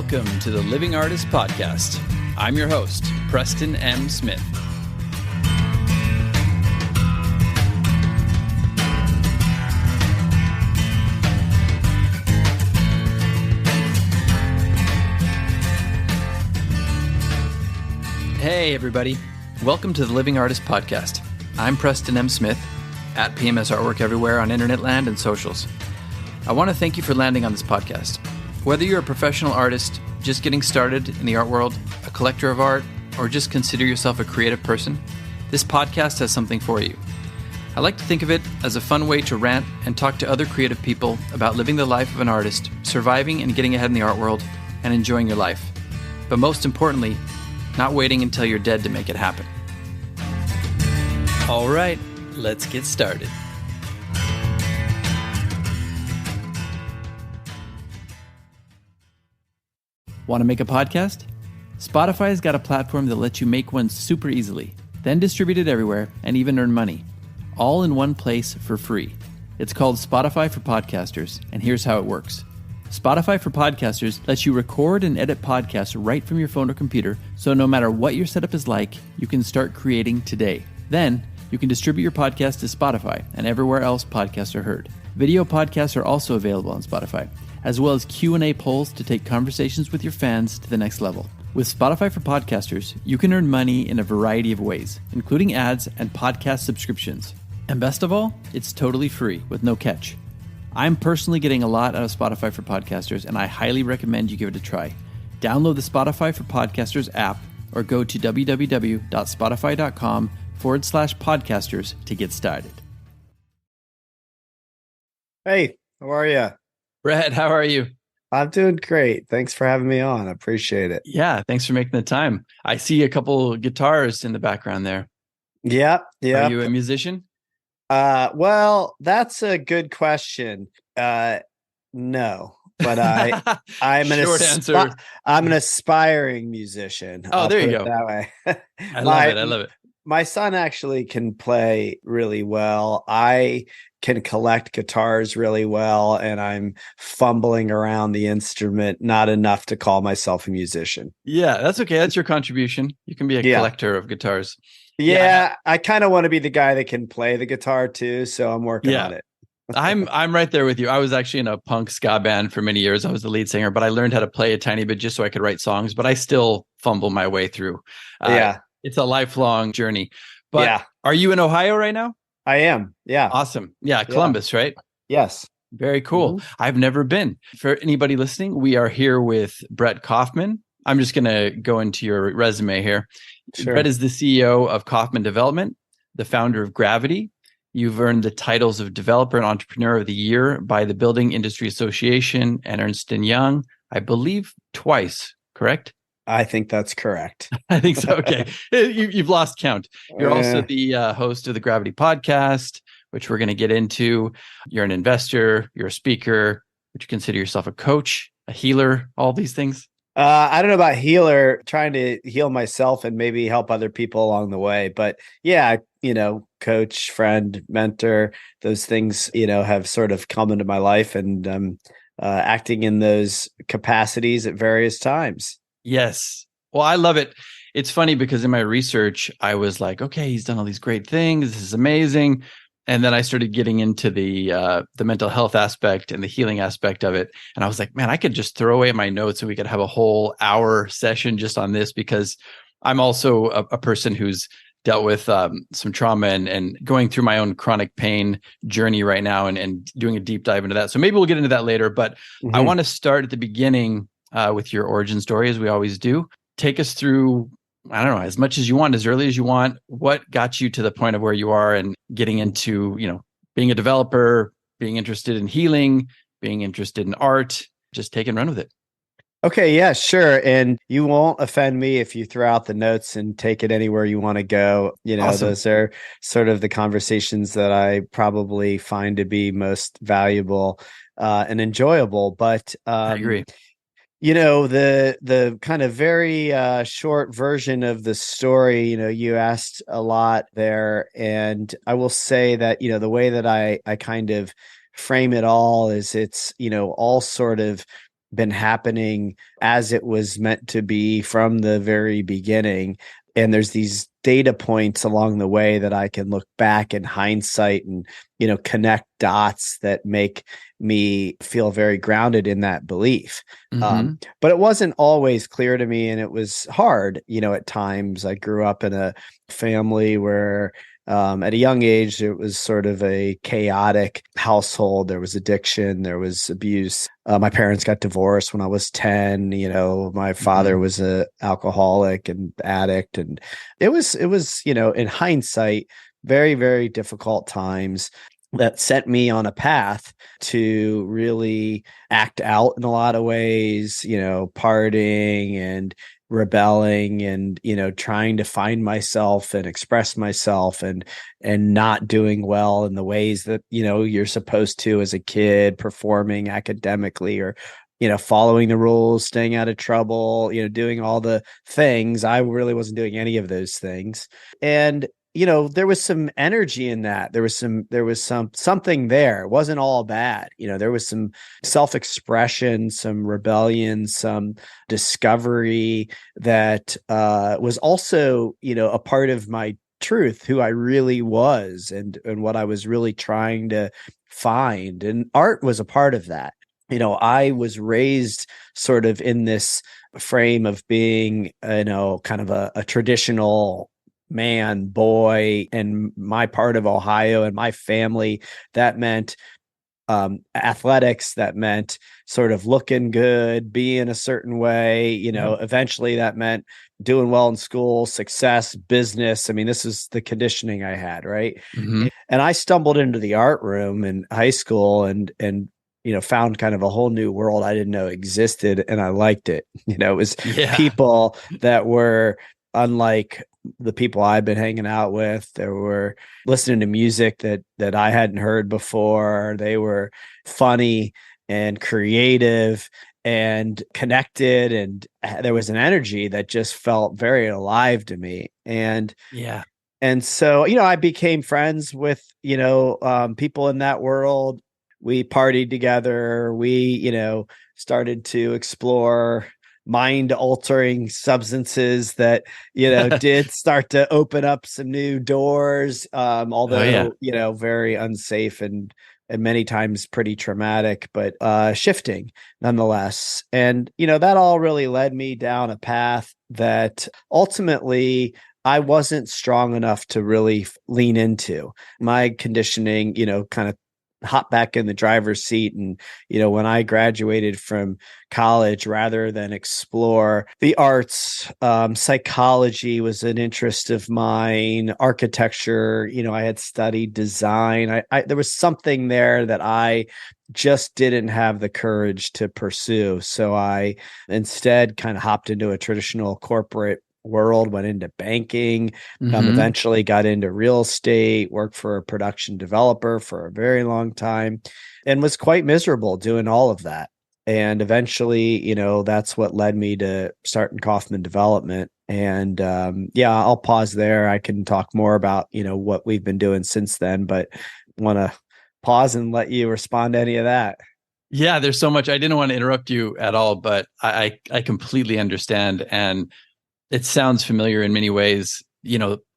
Welcome to the Living Artist Podcast. I'm your host, Preston M. Smith. Hey, everybody. Welcome to the Living Artist Podcast. I'm Preston M. Smith, at PMS Artwork everywhere on internet land and socials. I want to thank you for landing on this podcast. Whether you're a professional artist, just getting started in the art world, a collector of art, or just consider yourself a creative person, this podcast has something for you. I like to think of it as a fun way to rant and talk to other creative people about living the life of an artist, surviving and getting ahead in the art world, and enjoying your life. But most importantly, not waiting until you're dead to make it happen. All right, let's get started. Want to make a podcast? Spotify's got a platform that lets you make one super easily, then distribute it everywhere and even earn money, all in one place for free. It's called Spotify for Podcasters, and here's how it works. Spotify for Podcasters lets you record and edit podcasts right from your phone or computer, so no matter what your setup is like, you can start creating today. Then, you can distribute your podcast to Spotify and everywhere else podcasts are heard. Video podcasts are also available on Spotify, as well as Q&A polls to take conversations with your fans to the next level. With Spotify for Podcasters, you can earn money in a variety of ways, including ads and podcast subscriptions. And best of all, it's totally free with no catch. I'm personally getting a lot out of Spotify for Podcasters, and I highly recommend you give it a try. Download the Spotify for Podcasters app or go to www.spotify.com/podcasters to get started. Hey, how are you? Brett, how are you? I'm doing great. Thanks for having me on. I appreciate it. Yeah, thanks for making the time. I see a couple guitars in the background there. Yep. Are you a musician? Well, that's a good question. No, but I'm Short answer. I'm an aspiring musician. Oh, I'll there you put go. it that way. I love it. My son actually can play really well. I can collect guitars really well, and I'm fumbling around the instrument, not enough to call myself a musician. Yeah, that's okay. That's your contribution. You can be a collector of guitars. Yeah, I kind of want to be the guy that can play the guitar too, so I'm working on it. I'm right there with you. I was actually in a punk ska band for many years. I was the lead singer, but I learned how to play a tiny bit just so I could write songs, but I still fumble my way through. It's a lifelong journey. But Are you in Ohio right now? I am. Yeah. Awesome. Yeah, Columbus, right? Yes. Very cool. Mm-hmm. I've never been. For anybody listening, we are here with Brett Kaufman. I'm just going to go into your resume here. Sure. Brett is the CEO of Kaufman Development, the founder of Gravity. You've earned the titles of Developer and Entrepreneur of the Year by the Building Industry Association and Ernst & Young, I believe twice, correct? I think that's correct. I think so. Okay. You've lost count. You're also the host of the Gravity podcast, which we're going to get into. You're an investor. You're a speaker. Would you consider yourself a coach, a healer, all these things? I don't know about healer, trying to heal myself and maybe help other people along the way. But yeah, coach, friend, mentor, those things, have sort of come into my life, and acting in those capacities at various times. Yes. Well, I love it. It's funny because in my research, I was like, okay, he's done all these great things. This is amazing. And then I started getting into the mental health aspect and the healing aspect of it. And I was like, man, I could just throw away my notes and we could have a whole hour session just on this, because I'm also a person who's dealt with some trauma and going through my own chronic pain journey right now and doing a deep dive into that. So maybe we'll get into that later. But I want to start at the beginning with your origin story, as we always do. Take us through, I don't know, as much as you want, as early as you want. What got you to the point of where you are and getting into, being a developer, being interested in healing, being interested in art? Just take and run with it. Okay, yeah, sure. And you won't offend me if you throw out the notes and take it anywhere you want to go. Awesome. Those are sort of the conversations that I probably find to be most valuable and enjoyable. But I agree. The kind of very short version of the story, you asked a lot there. And I will say that, the way that I kind of frame it all is it's, all sort of been happening as it was meant to be from the very beginning. And there's these data points along the way that I can look back in hindsight and, connect dots that make me feel very grounded in that belief. Mm-hmm. But it wasn't always clear to me, and it was hard, at times. I grew up in a family where at a young age, it was sort of a chaotic household. There was addiction, there was abuse. My parents got divorced when I was 10. My father Mm-hmm. was a alcoholic and addict. And it was, in hindsight, very, very difficult times that set me on a path to really act out in a lot of ways, partying and rebelling and trying to find myself and express myself and not doing well in the ways that you're supposed to as a kid, performing academically or following the rules, staying out of trouble, doing all the things. I really wasn't doing any of those things. And there was some energy in that. There was something there. It wasn't all bad. There was some self-expression, some rebellion, some discovery that was also, a part of my truth, who I really was and what I was really trying to find. And art was a part of that. I was raised sort of in this frame of being, kind of a traditional man, boy, in my part of Ohio and my family. That meant athletics, that meant sort of looking good, being a certain way. Yep. Eventually that meant doing well in school, success, business. I mean, this is the conditioning I had, right? Mm-hmm. And I stumbled into the art room in high school and found kind of a whole new world I didn't know existed, and I liked it. It was Yeah. people that were unlike the people I've been hanging out with. They were listening to music that I hadn't heard before. They were funny and creative and connected, and there was an energy that just felt very alive to me. Yeah. And so, I became friends with, people in that world. We partied together. We, started to explore mind altering substances that, did start to open up some new doors. Oh yeah. Although, very unsafe and many times pretty traumatic, but shifting nonetheless. And, that all really led me down a path that ultimately I wasn't strong enough to really lean into. My conditioning, kind of hop back in the driver's seat. And, when I graduated from college, rather than explore the arts, psychology was an interest of mine, architecture, I had studied design. There was something there that I just didn't have the courage to pursue. So I instead kind of hopped into a traditional corporate world, went into banking, Mm-hmm. eventually got into real estate, worked for a production developer for a very long time, and was quite miserable doing all of that. And eventually, that's what led me to starting Kaufman Development. And yeah, I'll pause there. I can talk more about, what we've been doing since then, but want to pause and let you respond to any of that. Yeah, there's so much. I didn't want to interrupt you at all, but I completely understand. And it sounds familiar in many ways.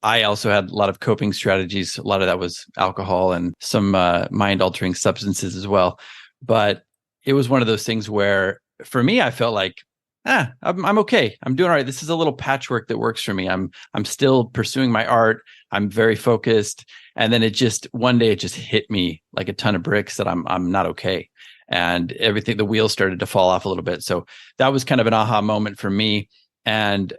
I also had a lot of coping strategies. A lot of that was alcohol and some mind altering substances as well. But it was one of those things where for me, I felt like, I'm okay. I'm doing all right. This is a little patchwork that works for me. I'm still pursuing my art. I'm very focused. And then one day it just hit me like a ton of bricks that I'm not okay. And everything, the wheels started to fall off a little bit. So that was kind of an aha moment for me. And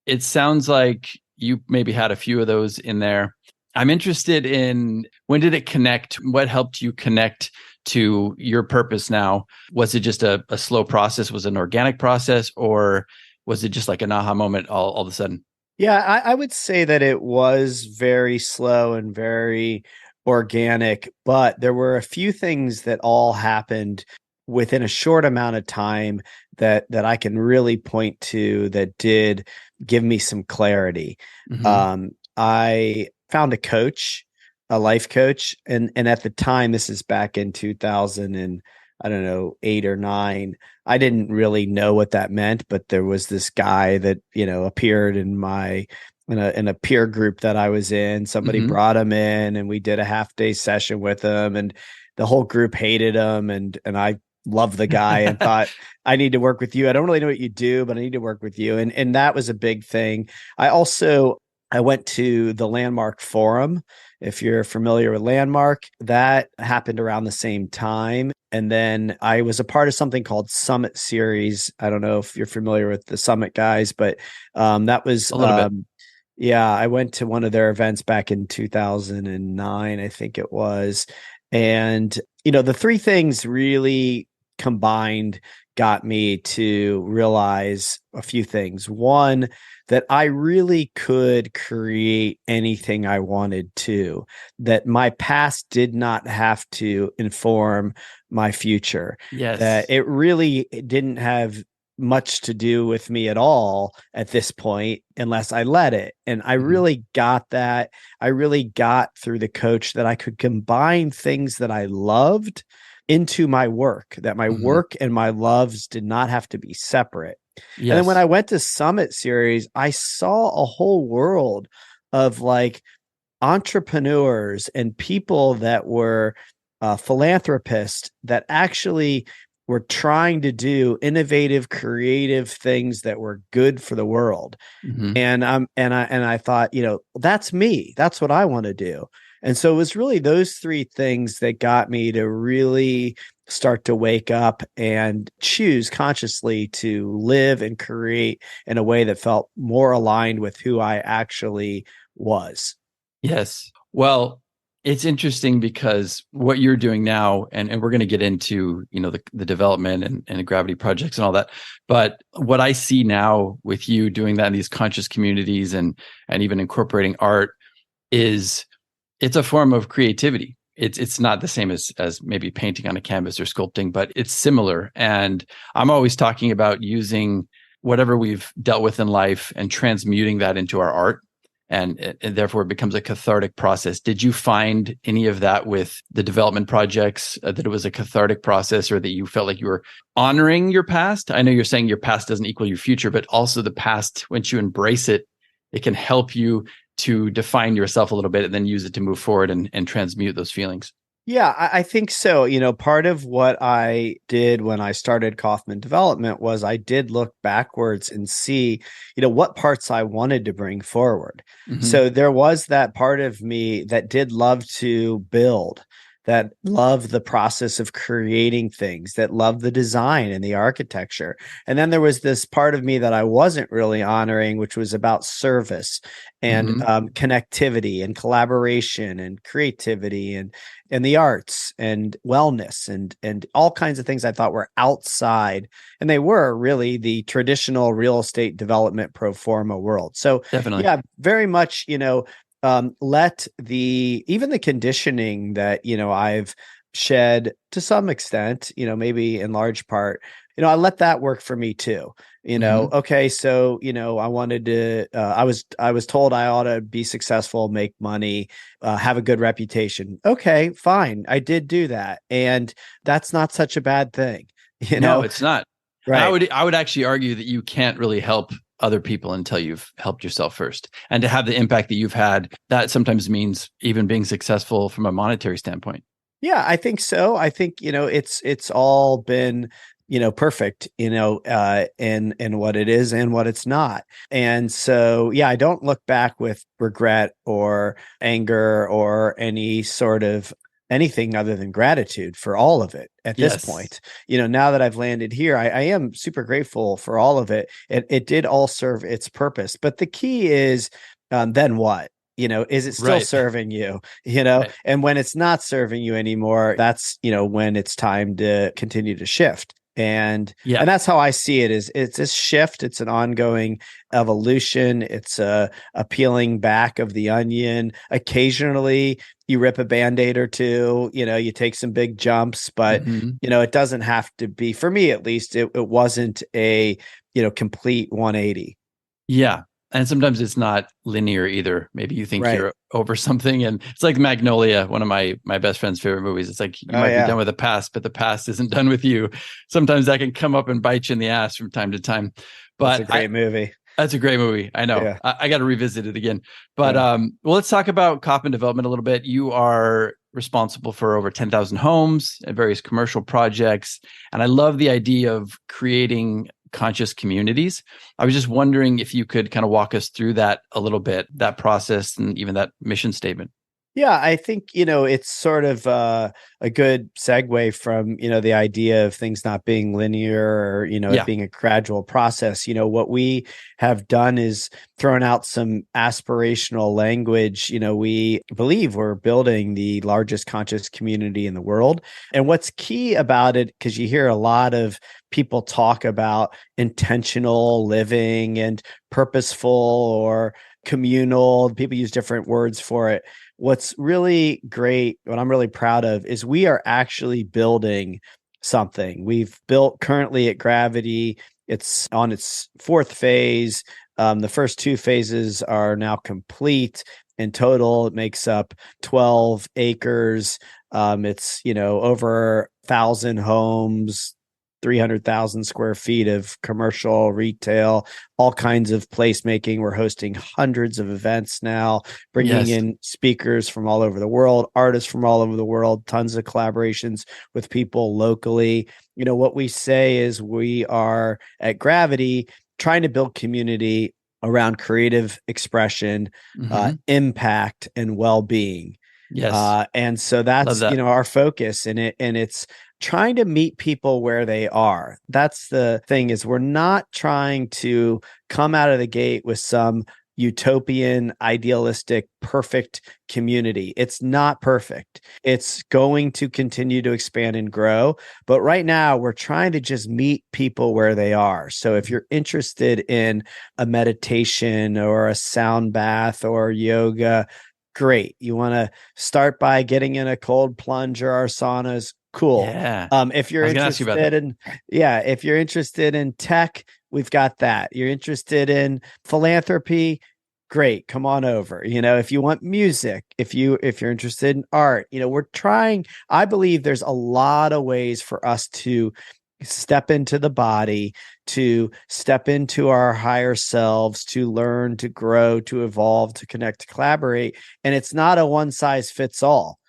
it sounds like you maybe had a few of those in there. I'm interested in, when did it connect? What helped you connect to your purpose now? Was it just a slow process? Was it an organic process? Or was it just like an aha moment all of a sudden? Yeah, I would say that it was very slow and very organic, but there were a few things that all happened within a short amount of time that I can really point to that did give me some clarity. Mm-hmm. I found a coach, a life coach, and at the time, this is back in 2000 and I don't know, 8 or 9. I didn't really know what that meant, but there was this guy that, appeared in a peer group that I was in. Somebody Hmm. brought him in and we did a half day session with him, and the whole group hated him, and I loved the guy and thought, I need to work with you. I don't really know what you do, but I need to work with you. And that was a big thing. I went to the Landmark Forum. If you're familiar with Landmark, that happened around the same time. And then I was a part of something called Summit Series. I don't know if you're familiar with the Summit guys, but that was A little bit. yeah, I went to one of their events back in 2009, I think it was. And, the three things really combined got me to realize a few things. One, that I really could create anything I wanted to, that my past did not have to inform my future, that Yes. it really didn't have much to do with me at all at this point unless I let it. And I Hmm. really got that. I really got through the coach that I could combine things that I loved into my work, that my Hmm. work and my loves did not have to be separate. And then when Yes. I went to Summit Series, I saw a whole world of like entrepreneurs and people that were philanthropists that actually were trying to do innovative, creative things that were good for the world. Hmm. And I thought, that's me. That's what I want to do. And so it was really those three things that got me to really start to wake up and choose consciously to live and create in a way that felt more aligned with who I actually was. Yes. Well, it's interesting because what you're doing now, and we're going to get into, the development and the gravity projects and all that. But what I see now with you doing that in these conscious communities and even incorporating art is it's a form of creativity. It's not the same as maybe painting on a canvas or sculpting, but it's similar. And I'm always talking about using whatever we've dealt with in life and transmuting that into our art. And therefore it becomes a cathartic process. Did you find any of that with the development projects, that it was a cathartic process, or that you felt like you were honoring your past? I know you're saying your past doesn't equal your future, but also the past, once you embrace it, it can help you to define yourself a little bit and then use it to move forward and transmute those feelings. Yeah, I think so. Part of what I did when I started Kaufman Development was I did look backwards and see, what parts I wanted to bring forward. Hmm. So there was that part of me that did love to build, that loved the process of creating things, that loved the design and the architecture. And then there was this part of me that I wasn't really honoring, which was about service and Hmm. connectivity and collaboration and creativity and the arts and wellness and all kinds of things I thought were outside, and they were really the traditional real estate development pro forma world. So Definitely. yeah, very much, let even the conditioning that, I've shed to some extent, maybe in large part, I let that work for me too. Hmm. Okay, so, I wanted to, I was told I ought to be successful, make money, have a good reputation. Okay, fine. I did do that. And that's not such a bad thing, you No, know? it's not. And I Right. would I would actually argue that you can't really help other people until you've helped yourself first. And to have the impact that you've had, that sometimes means even being successful from a monetary standpoint. Yeah, I think so. I think, it's all been, perfect, in what it is and what it's not. And so, yeah, I don't look back with regret or anger or any sort of anything other than gratitude for all of it at this Yes. point. Now that I've landed here, I am super grateful for all of it. It did all serve its purpose. But the key is, then what? Is it still Right. serving you? Right. And when it's not serving you anymore, that's, when it's time to continue to shift. And Yeah. that's how I see it. Is it's a shift, it's an ongoing evolution, it's a peeling back of the onion. Occasionally you rip a band-aid or two, you take some big jumps, but Hmm. it doesn't have to be, for me at least, it wasn't a complete 180. Yeah. And sometimes it's not linear either. Maybe you think Right. you're over something, and it's like Magnolia, one of my best friend's favorite movies. It's like you Oh might be yeah. done with the past, but the past isn't done with you. Sometimes that can come up and bite you in the ass from time to time. That's a But great movie. that's a great movie. I know. Yeah. I got to revisit it again. But Yeah. well, let's talk about Kaufman Development a little bit. You are responsible for over 10,000 homes and various commercial projects. And I love the idea of creating conscious communities. I was just wondering if you could kind of walk us through that a little bit, that process and even that mission statement. Yeah, I think, it's sort of a good segue from, the idea of things not being linear or, it Yeah. being a gradual process. What we have done is thrown out some aspirational language. We believe we're building the largest conscious community in the world. And what's key about it, because you hear a lot of people talk about intentional living and purposeful or communal, people use different words for it. What's really great, what I'm really proud of, is we are actually building something. We've built currently at Gravity. It's on its fourth phase. The first two phases are now complete. In total, it makes up 12 acres. It's, over 1,000 homes, 300,000 square feet of commercial, retail, all kinds of placemaking. We're hosting hundreds of events now, bringing Yes. in speakers from all over the world, artists from all over the world, tons of collaborations with people locally. What we say is we are at Gravity trying to build community around creative expression, Mm-hmm. impact, and well-being. Yes. And so Love that's, that. our focus in it. And it's trying to meet people where they are. That's the thing, is we're not trying to come out of the gate with some utopian, idealistic, perfect community. It's not perfect. It's going to continue to expand and grow. But right now, we're trying to just meet people where they are. So if you're interested in a meditation or a sound bath or yoga, great. You want to start by getting in a cold plunge or our saunas, cool. Yeah. If I you're was going to ask you about that. if you're interested in tech, we've got that. You're interested in philanthropy, great. Come on over. If you want music, if you're interested in art, we're trying. I believe there's a lot of ways for us to step into the body, to step into our higher selves, to learn, to grow, to evolve, to connect, to collaborate. And it's not a one size fits all.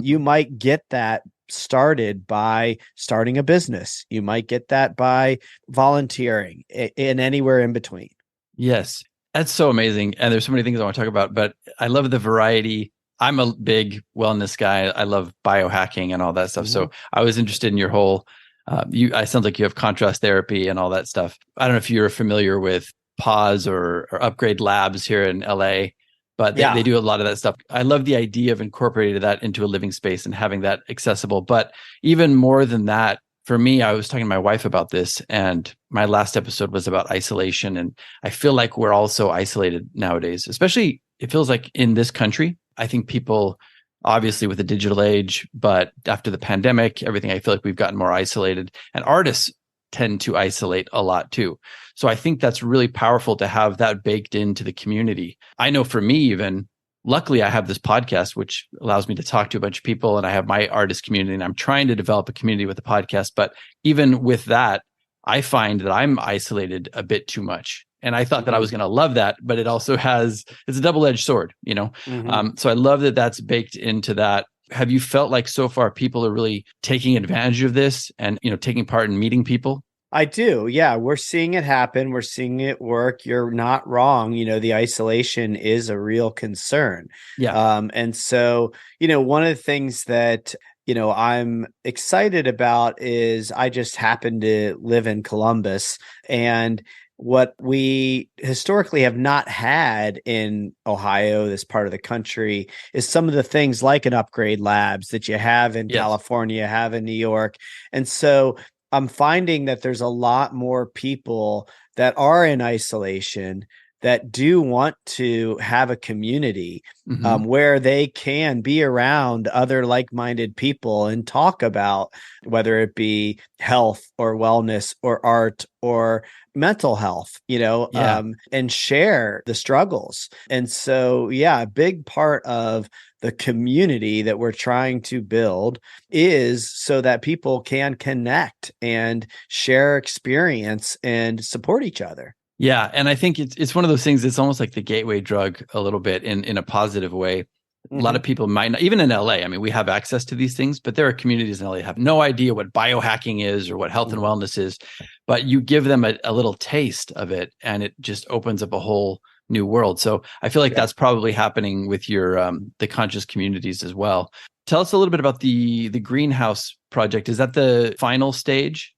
You might get that started by starting a business. You might get that by volunteering, and anywhere in between. Yes, that's so amazing. And there's so many things I want to talk about, but I love the variety. I'm a big wellness guy. I love biohacking and all that stuff. Mhm. So I was interested in your whole, I sounds like you have contrast therapy and all that stuff. I don't know if you're familiar with Pause or Upgrade Labs here in LA, but they Yeah. do a lot of that stuff. I love the idea of incorporating that into a living space and having that accessible. But even more than that, for me, I was talking to my wife about this, and my last episode was about isolation. And I feel like we're all so isolated nowadays, especially it feels like in this country. I think people, obviously with the digital age, but after the pandemic, everything, I feel like we've gotten more isolated, and artists tend to isolate a lot too. So I think that's really powerful to have that baked into the community. I know for me, even luckily, I have this podcast, which allows me to talk to a bunch of people, and I have my artist community, and I'm trying to develop a community with the podcast. But even with that, I find that I'm isolated a bit too much. And I thought that I was going to love that, but it also it's a double-edged sword, Mhm. So I love that that's baked into that. Have you felt like so far people are really taking advantage of this and, taking part in meeting people? I do. Yeah, we're seeing it happen. We're seeing it work. You're not wrong. The isolation is a real concern. Yeah. And so, one of the things that, I'm excited about is I just happen to live in Columbus, and what we historically have not had in Ohio, this part of the country, is some of the things like an Upgrade Labs that you have in Yes. California, have in New York. And so I'm finding that there's a lot more people that are in isolation that do want to have a community Mm-hmm. where they can be around other like-minded people and talk about whether it be health or wellness or art or mental health, Yeah. and share the struggles. And so, yeah, a big part of the community that we're trying to build is so that people can connect and share experience and support each other. Yeah. And I think it's one of those things, it's almost like the gateway drug a little bit in a positive way. A lot Mhm. of people might not, even in LA, I mean, we have access to these things, but there are communities in LA that have no idea what biohacking is or what health and Mhm. wellness is. But you give them a little taste of it and it just opens up a whole new world. So I feel like Yeah. that's probably happening with your the conscious communities as well. Tell us a little bit about the greenhouse project. Is that the final stage?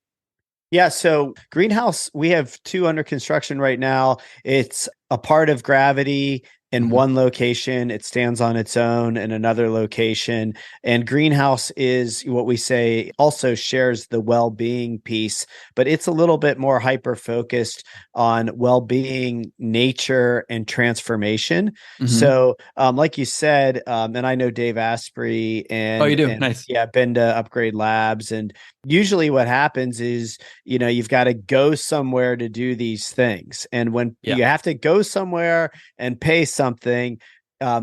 Yeah, so greenhouse, we have two under construction right now. It's a part of Gravity in Mm-hmm. one location. It stands on its own in another location. And greenhouse is what we say also shares the well-being piece, but it's a little bit more hyper focused on well-being, nature, and transformation. Mm-hmm. So, like you said, and I know Dave Asprey Oh, you and do? and Nice. yeah, been to Upgrade Labs, and usually what happens is you've got to go somewhere to do these things. And when Yeah. you have to go somewhere and pay something,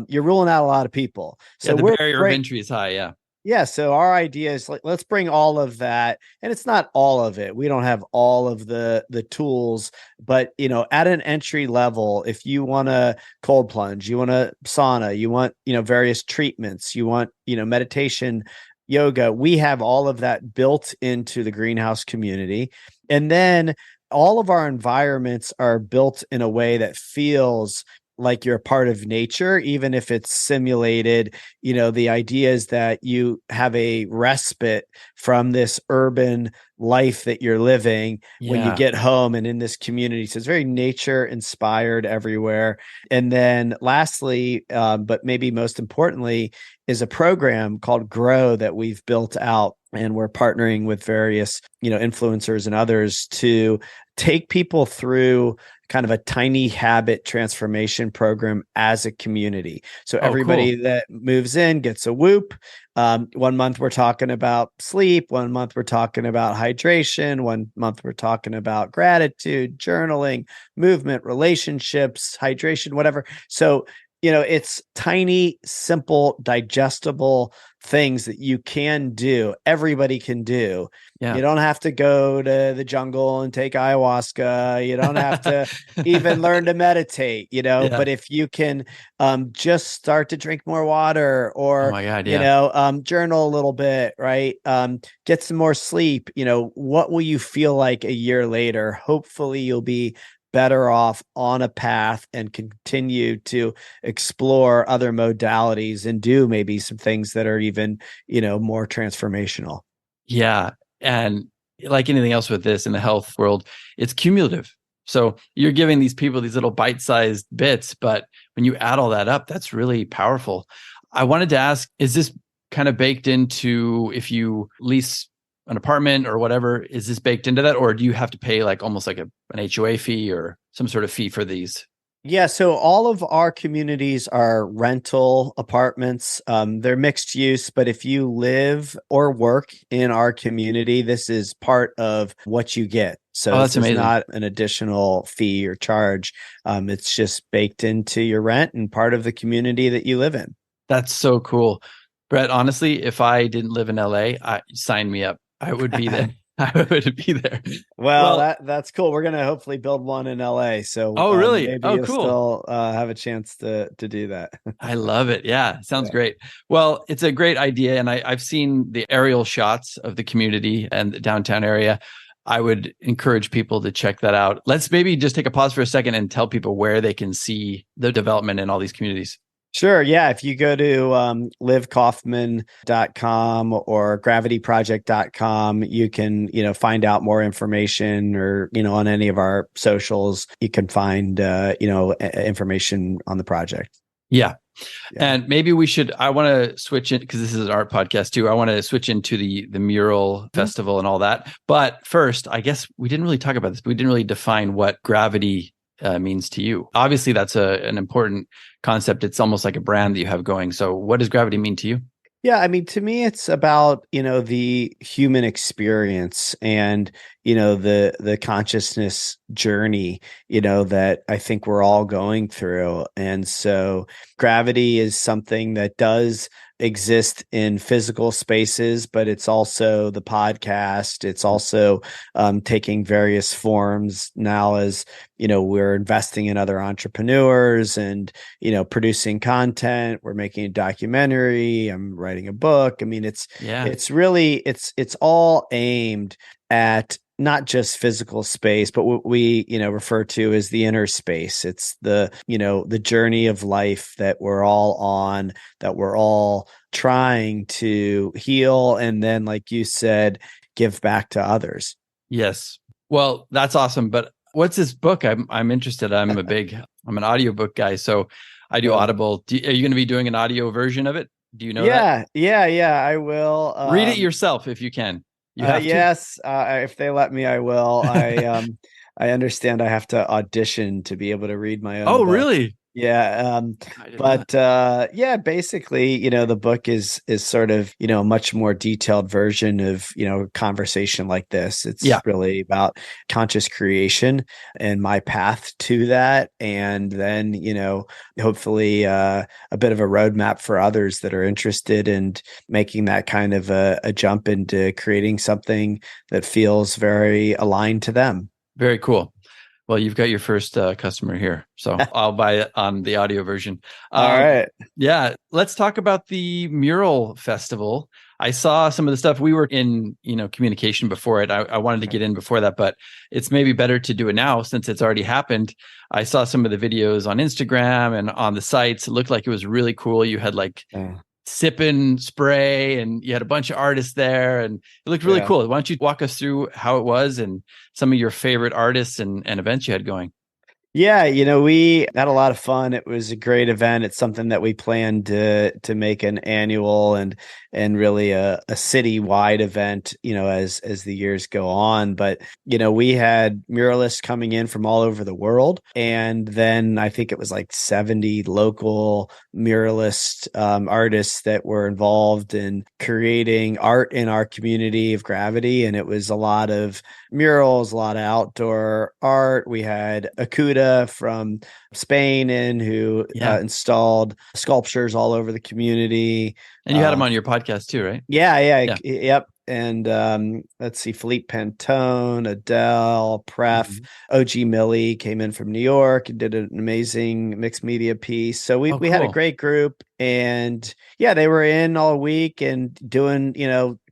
you're ruling out a lot of people. Yeah. So The we're barrier of right. entry is high. Yeah. Yeah. So our idea is like, let's bring all of that. And it's not all of it. We don't have all of the tools, but at an entry level, if you want a cold plunge, you want a sauna, you want, various treatments, you want, meditation, yoga, we have all of that built into the greenhouse community. And then all of our environments are built in a way that feels like you're a part of nature, even if it's simulated. The idea is that you have a respite from this urban life that you're living when you Yeah. get home and in this community. So it's very nature inspired everywhere. And then lastly, but maybe most importantly, is a program called Grow that we've built out. And we're partnering with various, influencers and others to take people through kind of a tiny habit transformation program as a community. So Oh, everybody cool. that moves in gets a whoop. 1 month we're talking about sleep. 1 month we're talking about hydration. 1 month we're talking about gratitude, journaling, movement, relationships, hydration, whatever. So it's tiny, simple, digestible things that you can do. Everybody can do. Yeah. You don't have to go to the jungle and take ayahuasca. You don't have to even learn to meditate, Yeah. but if you can just start to drink more water Oh or, my God. Yeah. journal a little bit, right? Get some more sleep. What will you feel like a year later? Hopefully you'll be better off on a path and continue to explore other modalities and do maybe some things that are even, more transformational. Yeah. And like anything else with this in the health world, it's cumulative. So you're giving these people these little bite-sized bits, but when you add all that up, that's really powerful. I wanted to ask, is this kind of baked into if you lease an apartment or whatever, is this baked into that? Or do you have to pay like almost like an HOA fee or some sort of fee for these? Yeah, so all of our communities are rental apartments. They're mixed use, but if you live or work in our community, this is part of what you get. Oh, So that's this is amazing. not an additional fee or charge. It's just baked into your rent and part of the community that you live in. That's so cool. Brett, honestly, if I didn't live in LA, sign me up. I would be there. I would be there. Well, Well, that's cool. We're gonna hopefully build one in LA, so oh, really? maybe Oh, you'll cool. still have a chance to do that. I love it. Yeah, sounds Yeah. great. Well, it's a great idea. And I've seen the aerial shots of the community and the downtown area. I would encourage people to check that out. Let's maybe just take a pause for a second and tell people where they can see the development in all these communities. Sure. Yeah. If you go to livekaufman.com or gravityproject.com, you can, find out more information or, on any of our socials, you can find, information on the project. Yeah. Yeah. And maybe I want to switch in because this is an art podcast too. I want to switch into the mural festival and all that. But first, I guess we didn't really talk about this. We didn't really define what Gravity means to you. Obviously, that's an important concept. It's almost like a brand that you have going. So what does gravity mean to you? Yeah, I mean, to me, it's about, the human experience and, the consciousness journey, that I think we're all going through. And so gravity is something that does exist in physical spaces, but it's also the podcast. It's also taking various forms now as, we're investing in other entrepreneurs and, producing content. We're making a documentary. I'm writing a book. I mean, Yeah. it's really it's all aimed at not just physical space, but what we, refer to as the inner space. It's the journey of life that we're all on, that we're all trying to heal, and then, like you said, give back to others. Yes. Well, that's awesome. But what's this book? I'm interested. I'm an audiobook guy. So I do Uh, Audible. Are you going to be doing an audio version of it? Do you know that? yeah, I will. Read it yourself if you can. You have to. Yes, if they let me, I will. I understand I have to audition to be able to read my own Oh, book. really? Yeah, I did not. but yeah, basically, the book is sort of, a much more detailed version of, a conversation like this. It's Yeah. really about conscious creation and my path to that, and then, hopefully a bit of a roadmap for others that are interested in making that kind of a jump into creating something that feels very aligned to them. Very cool. Well, you've got your first customer here, so I'll buy it on the audio version. All Um, right. yeah, let's talk about the mural festival. I saw some of the stuff. We were in, communication before it. I wanted to get in before that, but it's maybe better to do it now since it's already happened. I saw some of the videos on Instagram and on the sites. It looked like it was really cool. You had like Yeah. sipping spray and you had a bunch of artists there and it looked really Yeah. cool. Why don't you walk us through how it was and some of your favorite artists and events you had going? Yeah, we had a lot of fun. It was a great event. It's something that we planned to make an annual and really a city-wide event, as the years go on. But, we had muralists coming in from all over the world. And then I think it was like 70 local muralist artists that were involved in creating art in our community of Gravity. And it was a lot of murals, a lot of outdoor art. We had Akuda from Spain who Yeah. installed sculptures all over the community. And you had them on your podcast too, right? Yeah. Yep. And let's see, Philippe Pantone, Adele, Pref, Mhm. OG Millie came in from New York and did an amazing mixed media piece. So we Oh, we had a cool. great group, and yeah, they were in all week and doing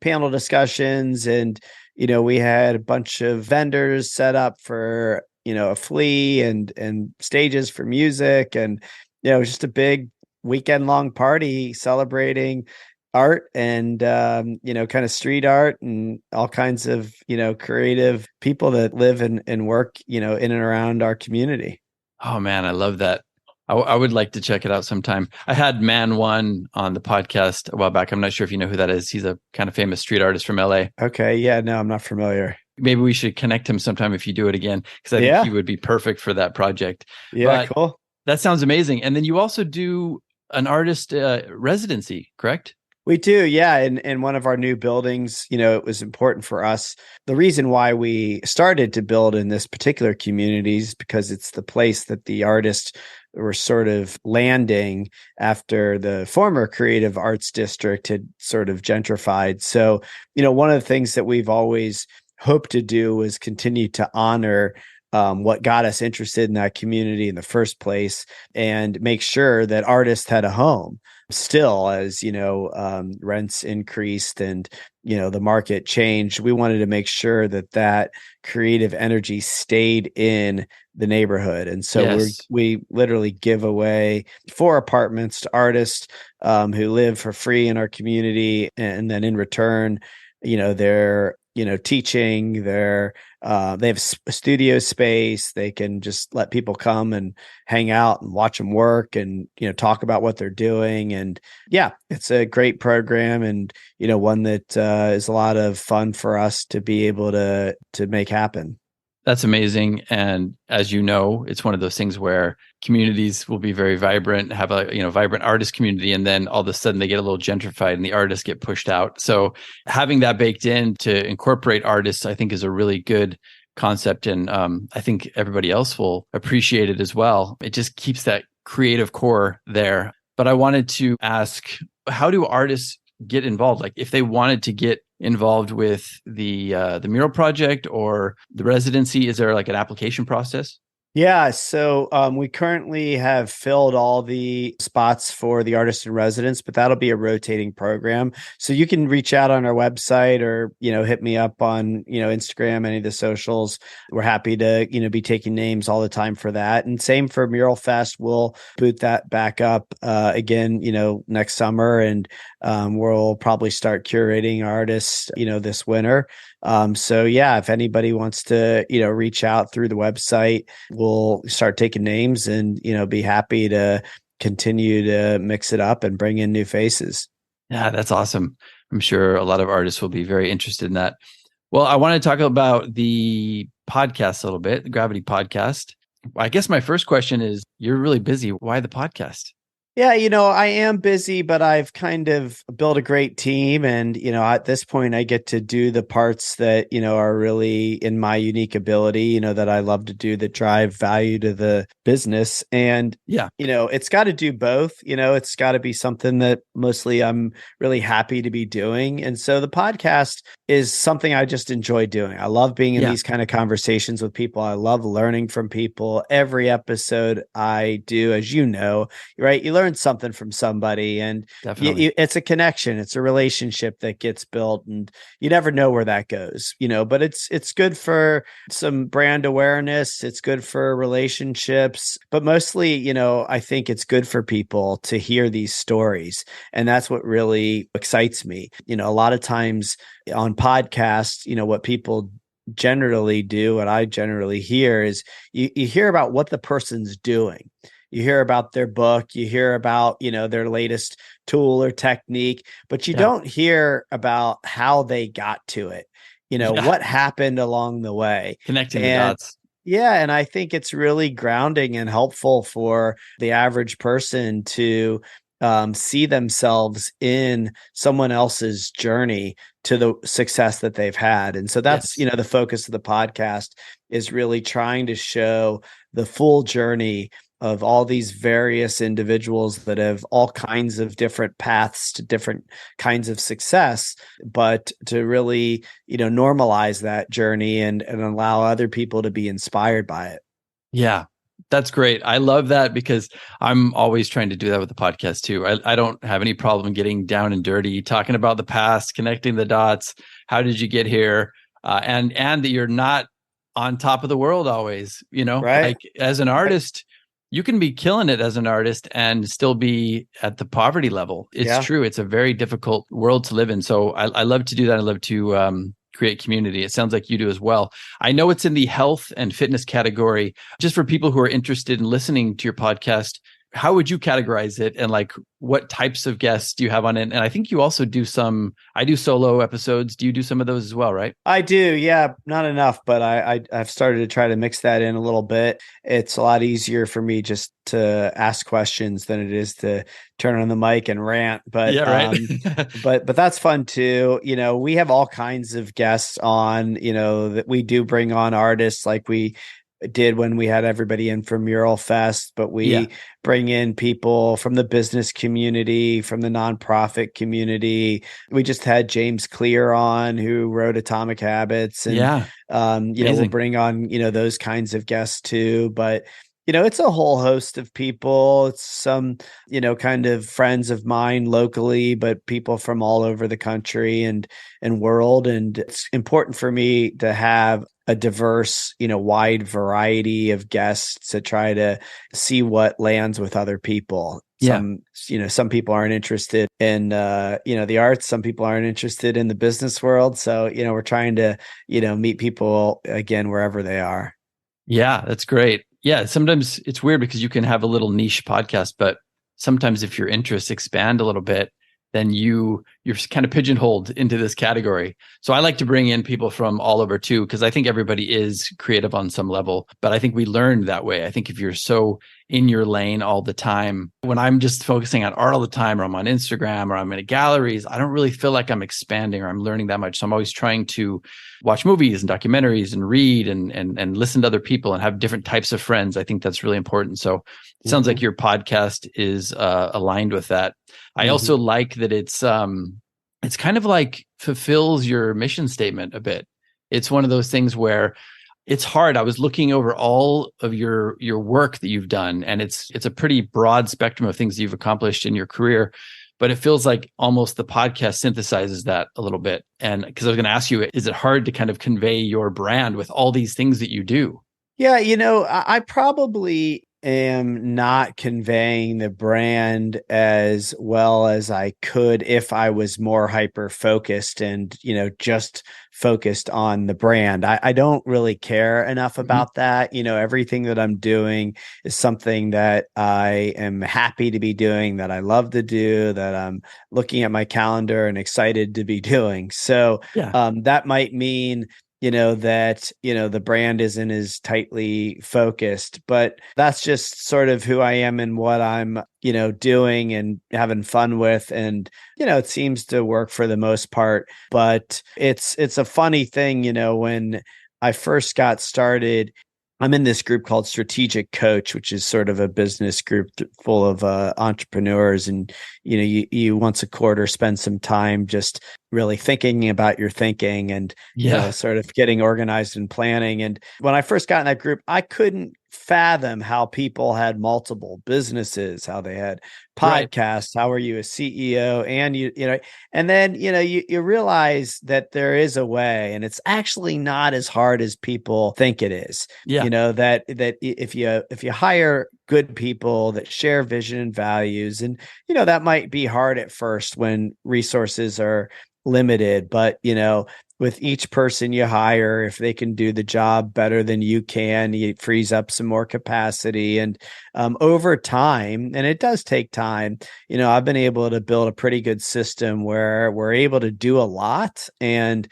panel discussions, and we had a bunch of vendors set up for a flea and stages for music, and it was just a big weekend long party celebrating art and kind of street art and all kinds of creative people that live and work in and around our community. Oh man, I love that. I would like to check it out sometime. I had Man One on the podcast a while back. I'm not sure if you know who that is. He's a kind of famous street artist from LA. Okay, yeah, no, I'm not familiar. Maybe we should connect him sometime if you do it again, because I think he Yeah, would be perfect for that project. yeah, But cool. that sounds amazing. And then you also do an artist residency, correct? We do, yeah. In one of our new buildings, it was important for us. The reason why we started to build in this particular community is because it's the place that the artists were sort of landing after the former creative arts district had sort of gentrified. So, one of the things that we've always hoped to do was continue to honor what got us interested in that community in the first place and make sure that artists had a home still as rents increased and the market changed. We wanted to make sure that creative energy stayed in the neighborhood, and so Yes. we literally give away 4 apartments to artists who live for free in our community, and then in return they're teaching, they have studio space. They can just let people come and hang out and watch them work and, talk about what they're doing. And yeah, it's a great program and, one that is a lot of fun for us to be able to make happen. That's amazing. And as you know, it's one of those things where communities will be very vibrant, have a vibrant artist community, and then all of a sudden they get a little gentrified and the artists get pushed out. So having that baked in to incorporate artists, I think, is a really good concept. And I think everybody else will appreciate it as well. It just keeps that creative core there. But I wanted to ask, how do artists get involved? Like if they wanted to get involved with the mural project or the residency, is there like an application process? Yeah, so we currently have filled all the spots for the artist in residence, but that'll be a rotating program. So you can reach out on our website or, hit me up on, Instagram, any of the socials. We're happy to, be taking names all the time for that. And same for Mural Fest. We'll boot that back up again, next summer. And we'll probably start curating artists, this winter. So yeah, if anybody wants to, reach out through the website, we'll start taking names and, be happy to continue to mix it up and bring in new faces. Yeah, that's awesome. I'm sure a lot of artists will be very interested in that. Well, I want to talk about the podcast a little bit, the Gravity podcast. I guess my first question is, you're really busy. Why the podcast? Yeah, I am busy, but I've kind of built a great team. And, at this point, I get to do the parts that, are really in my unique ability, that I love to do that drive value to the business. And, yeah, it's got to do both. It's got to be something that mostly I'm really happy to be doing. And so the podcast is something I just enjoy doing. I love being in these kind of conversations with people. I love learning from people. Every episode I do, as you know, right? You learn something from somebody, and it's a connection. It's a relationship that gets built, and you never know where that goes, but it's good for some brand awareness. It's good for relationships, but mostly, I think it's good for people to hear these stories. And that's what really excites me. A lot of times on podcasts, what people generally do, what I generally hear is you hear about what the person's doing. You hear about their book, you hear about, their latest tool or technique, but you don't hear about how they got to it, what happened along the way. Connecting the dots. Yeah. And I think it's really grounding and helpful for the average person to see themselves in someone else's journey to the success that they've had. And so that's, the focus of the podcast is really trying to show the full journey of all these various individuals that have all kinds of different paths to different kinds of success, but to really, normalize that journey and allow other people to be inspired by it. Yeah, that's great. I love that because I'm always trying to do that with the podcast too. I don't have any problem getting down and dirty, talking about the past, connecting the dots. How did you get here? And that you're not on top of the world always, right? Like as an artist, you can be killing it as an artist and still be at the poverty level. It's true. It's a very difficult world to live in. So I love to do that. I love to create community. It sounds like you do as well. I know it's in the health and fitness category. Just for people who are interested in listening to your podcast, how would you categorize it? And like, what types of guests do you have on it? And I think you also do I do solo episodes. Do you do some of those as well, right? I do. Yeah, not enough, but I've started to try to mix that in a little bit. It's a lot easier for me just to ask questions than it is to turn on the mic and rant. But but that's fun too. We have all kinds of guests on, that we do bring on artists like we did when we had everybody in for Mural Fest, but we bring in people from the business community, from the nonprofit community. We just had James Clear on, who wrote Atomic Habits, and we'll bring on those kinds of guests too. But it's a whole host of people. It's some kind of friends of mine locally, but people from all over the country and world. And it's important for me to have a diverse, wide variety of guests to try to see what lands with other people. Some people aren't interested in, the arts. Some people aren't interested in the business world. So, we're trying to, meet people again, wherever they are. Yeah, that's great. Yeah. Sometimes it's weird because you can have a little niche podcast, but sometimes if your interests expand a little bit, then you you're kind of pigeonholed into this category. So I like to bring in people from all over too, because I think everybody is creative on some level, but I think we learn that way. I think if you're so in your lane all the time, when I'm just focusing on art all the time, or I'm on Instagram, or I'm in galleries, I don't really feel like I'm expanding or I'm learning that much. So I'm always trying to watch movies and documentaries and read and listen to other people and have different types of friends. I think that's really important. So it sounds like your podcast is aligned with that. I also like that it's kind of like fulfills your mission statement a bit. It's one of those things where it's hard. I was looking over all of your work that you've done, and it's a pretty broad spectrum of things that you've accomplished in your career. But it feels like almost the podcast synthesizes that a little bit. And because I was going to ask you, is it hard to kind of convey your brand with all these things that you do? Yeah, I probably am not conveying the brand as well as I could if I was more hyper focused and, just focused on the brand. I don't really care enough about that. Everything that I'm doing is something that I am happy to be doing, that I love to do, that I'm looking at my calendar and excited to be doing. So that might mean that, the brand isn't as tightly focused, but that's just sort of who I am and what I'm, doing and having fun with. And, it seems to work for the most part, but it's a funny thing, when I first got started, I'm in this group called Strategic Coach, which is sort of a business group full of entrepreneurs. And, you once a quarter spend some time just really thinking about your thinking and, sort of getting organized and planning. And when I first got in that group, I couldn't fathom how people had multiple businesses, how they had podcasts, how are you a CEO? And and then, you realize that there is a way, and it's actually not as hard as people think it is. That if you hire good people that share vision and values, and, that might be hard at first when resources are limited, but, with each person you hire, if they can do the job better than you can, it frees up some more capacity. And over time, and it does take time, I've been able to build a pretty good system where we're able to do a lot. And,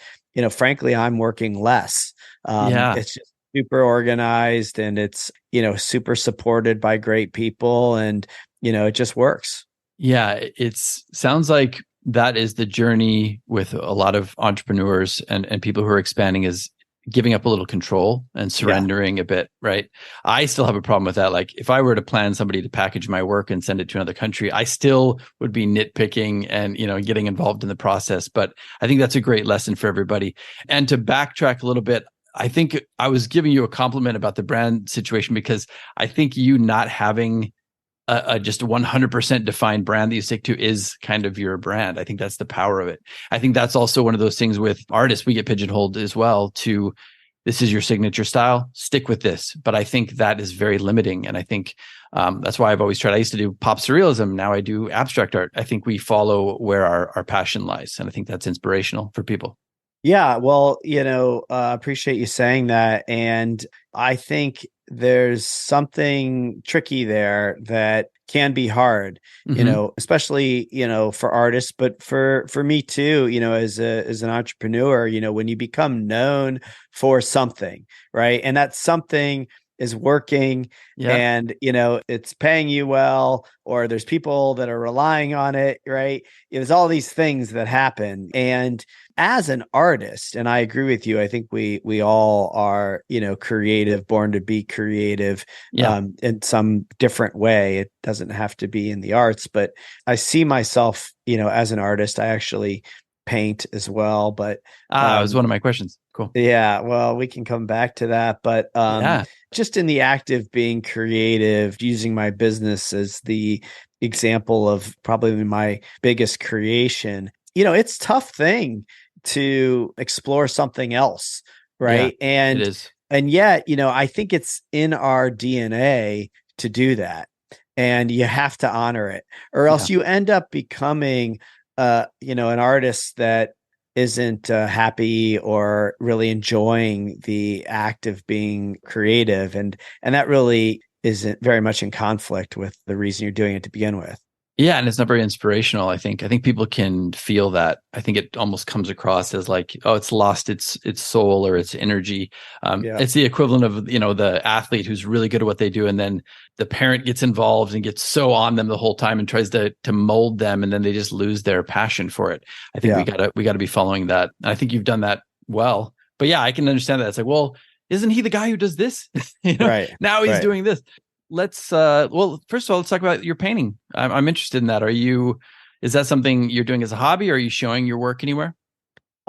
frankly, I'm working less. It's just super organized, and it's, super supported by great people, and, it just works. Yeah, sounds like that is the journey with a lot of entrepreneurs and people who are expanding, is giving up a little control and surrendering a bit, right? I still have a problem with that. Like if I were to plan somebody to package my work and send it to another country, I still would be nitpicking and, getting involved in the process. But I think that's a great lesson for everybody. And to backtrack a little bit, I think I was giving you a compliment about the brand situation, because I think you not having just a 100% defined brand that you stick to is kind of your brand. I think that's the power of it. I think that's also one of those things with artists, we get pigeonholed as well to, this is your signature style, stick with this. But I think that is very limiting. And I think that's why I've always tried. I used to do pop surrealism. Now I do abstract art. I think we follow where our passion lies. And I think that's inspirational for people. Yeah, well, appreciate you saying that. And I think there's something tricky there that can be hard, especially, for artists, but for me too, as an entrepreneur, when you become known for something, right? And that something is working and, it's paying you well, or there's people that are relying on it, right? There's all these things that happen. And as an artist, and I agree with you, I think we all are, creative, born to be creative in some different way. It doesn't have to be in the arts, but I see myself, as an artist. I actually paint as well, but that was one of my questions. Cool. Yeah, well, we can come back to that, but just in the act of being creative, using my business as the example of probably my biggest creation, it's a tough thing to explore something else, right? It is. And yet, I think it's in our DNA to do that, and you have to honor it, or else you end up becoming an artist that isn't happy or really enjoying the act of being creative. And that really isn't very much in conflict with the reason you're doing it to begin with. Yeah, and it's not very inspirational. I think people can feel that. I think it almost comes across as like, oh, it's lost its soul or its energy. Yeah. It's the equivalent of, the athlete who's really good at what they do, and then the parent gets involved and gets so on them the whole time and tries to mold them, and then they just lose their passion for it. I think Yeah. we gotta be following that. And I think you've done that well. But yeah, I can understand that. It's like, well, isn't he the guy who does this? Right. Now he's Right. doing this. Let's well, first of all, let's talk about your painting. I'm interested in that. Is that something you're doing as a hobby, or are you showing your work anywhere?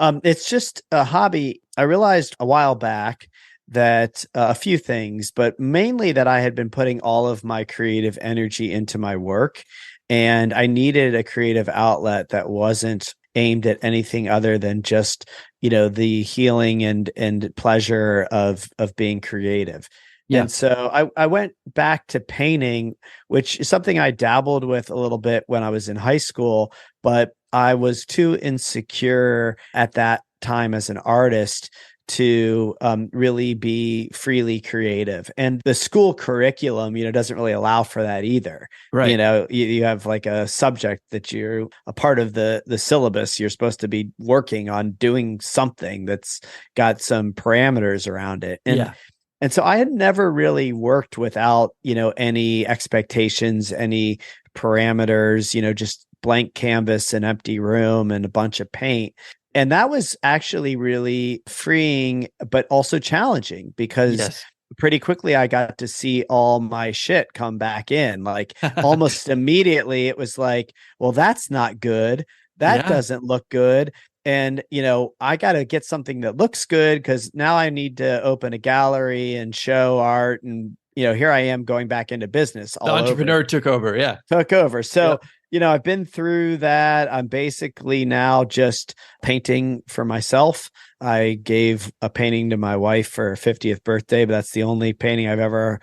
It's just a hobby. I realized a while back that a few things, but mainly that I had been putting all of my creative energy into my work, and I needed a creative outlet that wasn't aimed at anything other than just, the healing and pleasure of being creative. Yeah. And so I went back to painting, which is something I dabbled with a little bit when I was in high school, but I was too insecure at that time as an artist to really be freely creative. And the school curriculum, doesn't really allow for that either. Right. You have like a subject that you're a part of the syllabus. You're supposed to be working on doing something that's got some parameters around it. Yeah. And so I had never really worked without, any expectations, any parameters, just blank canvas, an empty room, and a bunch of paint. And that was actually really freeing, but also challenging because Yes. pretty quickly I got to see all my shit come back in. Like almost immediately, it was like, well, that's not good. That Yeah. doesn't look good. And, I got to get something that looks good because now I need to open a gallery and show art. And, here I am going back into business The all over. entrepreneur took over. Yeah. Took over. So, Yep. I've been through that. I'm basically now just painting for myself. I gave a painting to my wife for her 50th birthday, but that's the only painting I've ever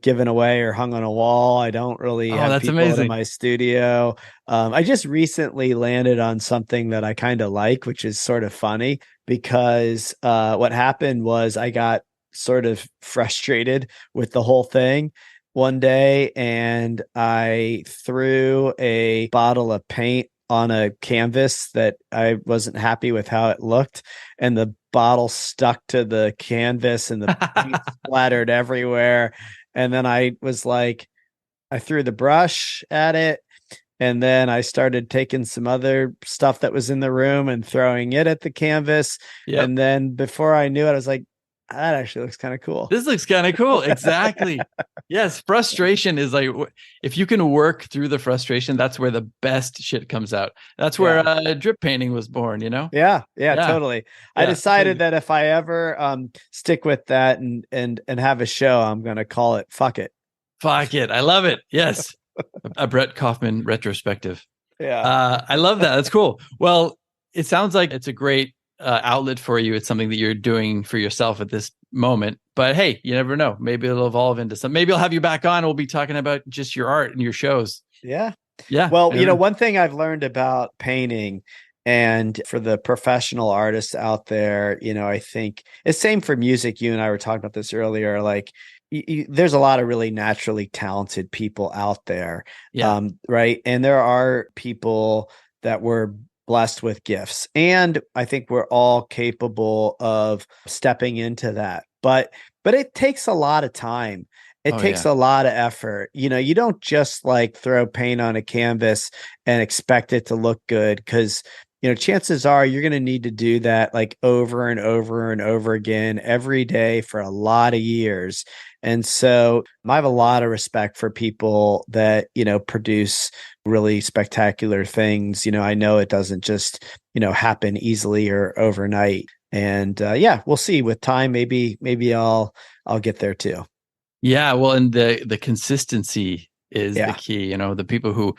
given away or hung on a wall. I don't really Oh, have that's people into amazing. my studio. I just recently landed on something that I kind of like, which is sort of funny because what happened was I got sort of frustrated with the whole thing one day and I threw a bottle of paint on a canvas that I wasn't happy with how it looked, and the bottle stuck to the canvas and the paint splattered everywhere. And then I was like, I threw the brush at it, and then I started taking some other stuff that was in the room and throwing it at the canvas. Yep. And then before I knew it, I was like, that actually looks kind of cool. This looks kind of cool. Exactly. Yes. Frustration is like, if you can work through the frustration, that's where the best shit comes out. That's where drip painting was born, Yeah, Yeah. totally. I Yeah. decided that if I ever stick with that and have a show, I'm gonna call it Fuck It. Fuck it. I love it. Yes. A Brett Kaufman retrospective. Yeah. I love that. That's cool. Well, it sounds like it's a great outlet for you. It's something that you're doing for yourself at this moment. But hey, you never know. Maybe it'll evolve into some. Maybe I'll have you back on. We'll be talking about just your art and your shows. Yeah. Yeah. Well, one thing I've learned about painting, and for the professional artists out there, I think it's same for music. You and I were talking about this earlier. Like, there's a lot of really naturally talented people out there. Yeah. Right. And there are people that were blessed with gifts. And I think we're all capable of stepping into that. But it takes a lot of time. It Oh, takes yeah. a lot of effort. You don't just like throw paint on a canvas and expect it to look good because chances are you're going to need to do that like over and over and over again every day for a lot of years. And so I have a lot of respect for people that, produce really spectacular things. I know it doesn't just, happen easily or overnight. And yeah, we'll see with time. Maybe I'll get there too. Yeah. Well, and the consistency is the Yeah. key. The people who